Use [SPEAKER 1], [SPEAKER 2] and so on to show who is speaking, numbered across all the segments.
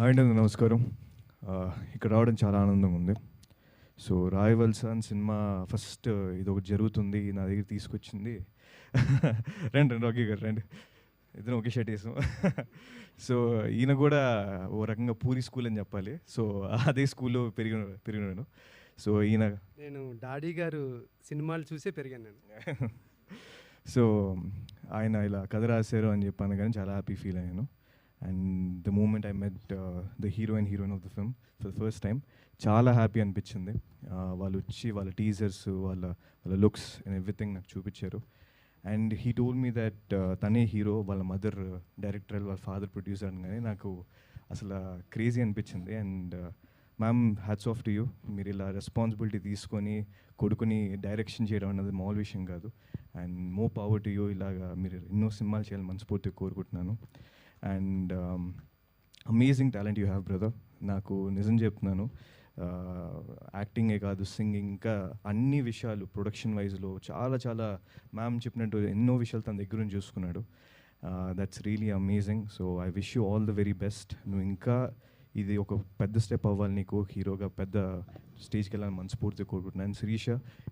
[SPEAKER 1] అండి నమస్కారం. ఇక్కడ రావడం చాలా ఆనందంగా ఉంది. సో రాయవల్స అని సినిమా ఫస్ట్ ఇదొకటి జరుగుతుంది నా దగ్గర తీసుకొచ్చింది. రండి రండి రాకీ గారు రండి, ఇద్దరం ఒకే షర్ట్ వేసాం. సో ఈయన కూడా ఓ రకంగా పూరి స్కూల్ అని చెప్పాలి. సో అదే స్కూల్లో పెరిగినాను. సో
[SPEAKER 2] నేను డాడీ గారు సినిమాలు చూసే పెరిగాను నేను.
[SPEAKER 1] సో ఆయన ఇలా కథ రాశారు అని చెప్పాను కానీ చాలా హ్యాపీ ఫీల్ అయ్యాను. And the moment I met the heroine of the film for the first time చాలా హ్యాపీ అనిపించింది. వాళ్ళు వచ్చి వాళ్ళ టీజర్స్ వాళ్ళ లుక్స్ అండ్ ఎవ్రీథింగ్ నాకు చూపించారు. And he told me that తనే హీరో, వాళ్ళ మదర్ డైరెక్టర్, వాళ్ళ ఫాదర్ ప్రొడ్యూసర్ అనగానే నాకు అసలు క్రేజీ అనిపించింది. And ma'am hats off to you. మీరు ఇలా రెస్పాన్సిబిలిటీ తీసుకొని కొడుకుని డైరెక్షన్ చేయడం అన్నది మామూలు విషయం కాదు. And more power to you. ఇలాగా మీరు ఎన్నో సినిమాలు చేయాలని మనస్ఫూర్తిగా కోరుకుంటున్నాను. And amazing talent you have brother. నాకు నిజం చెప్తున్నాను, యాక్టింగే కాదు, సింగింగ్, ఇంకా అన్ని విషయాలు ప్రొడక్షన్ వైజ్లో చాలా చాలా మ్యామ్ చెప్పినట్టు ఎన్నో విషయాలు తన దగ్గర నుంచి చూసుకున్నాడు. That's really amazing. So I wish you all the very best. నువ్వు ఇంకా ఇది ఒక పెద్ద స్టెప్ అవ్వాలి, నీకు హీరోగా పెద్ద స్టేజ్కి వెళ్ళాలని మనస్ఫూర్తిగా కోరుకుంటున్నాను. Shirisha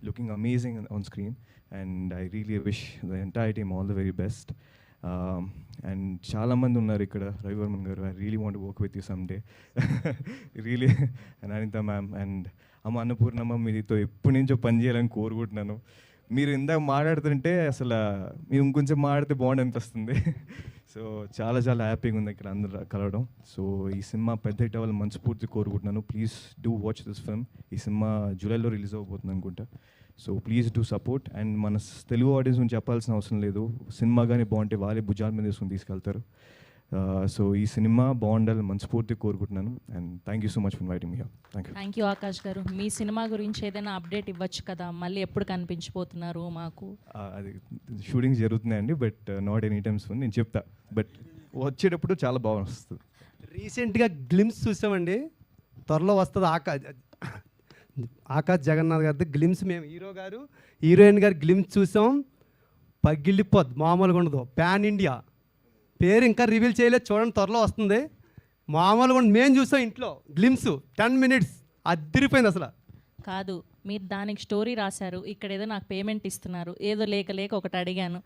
[SPEAKER 1] looking amazing on screen and I really wish the entire team all the very best. And చాలామంది ఉన్నారు ఇక్కడ, Ravivarman garu, I really want work with you some day really. And Anitha ma'am and అమ్మ అన్నపూర్ణమ్మ, మీతో ఎప్పటి నుంచో పని చేయాలని కోరుకుంటున్నాను. మీరు ఇందాక మాట్లాడుతుంటే అసలు మీరు ఇంకొంచెం మాట్లాడితే బాగుండి అనిపిస్తుంది. సో చాలా చాలా హ్యాపీగా ఉంది ఇక్కడ అందరూ కలవడం. సో ఈ సినిమా పెద్ద హిట్ అవ్వాలని మనస్ఫూర్తి కోరుకుంటున్నాను. Please do watch this film. ఈ సినిమా జూలైలో రిలీజ్ అవ్వబోతుంది అనుకుంటా. So please do support. And మన తెలుగు ఆడియన్స్ నుంచి చెప్పాల్సిన అవసరం లేదు, సినిమా కానీ బాగుంటే వాళ్ళే భుజాల మీద వేసుకొని తీసుకెళ్తారు. సో ఈ సినిమా బాగుండాలని మనస్ఫూర్తిగా కోరుకుంటున్నాను. And thank you so much for inviting me.
[SPEAKER 3] Thank you Akash గారు. మీ సినిమా గురించి ఏదైనా అప్డేట్ ఇవ్వచ్చు కదా, మళ్ళీ ఎప్పుడు కనిపించిపోతున్నారు మాకు?
[SPEAKER 1] అది షూటింగ్స్ జరుగుతున్నాయండి, but not any times phone. నేను చెప్తా, బట్ వచ్చేటప్పుడు చాలా బాగా వస్తుంది.
[SPEAKER 2] రీసెంట్గా గ్లిమ్స్ చూసామండి, త్వరలో వస్తుంది. ఆకాష్ జగన్నాథ్ గారిది గ్లిమ్స్. మేము హీరో గారు హీరోయిన్ గారు గ్లిమ్స్ చూసాం, పగిలిపోద్ది, మామూలుగా ఉండదు. పాన్ ఇండియా పేరు ఇంకా రివీల్ చేయలేదు, చూడండి త్వరలో వస్తుంది. మామూలుగా ఉండదు. మేము చూసాం ఇంట్లో గ్లిమ్స్ 10 minutes, అదిరిపోయింది అసలు.
[SPEAKER 3] కాదు, మీరు దానికి స్టోరీ రాశారు, ఇక్కడ ఏదో నాకు పేమెంట్ ఇస్తున్నారు, ఏదో లేక ఒకటి అడిగాను.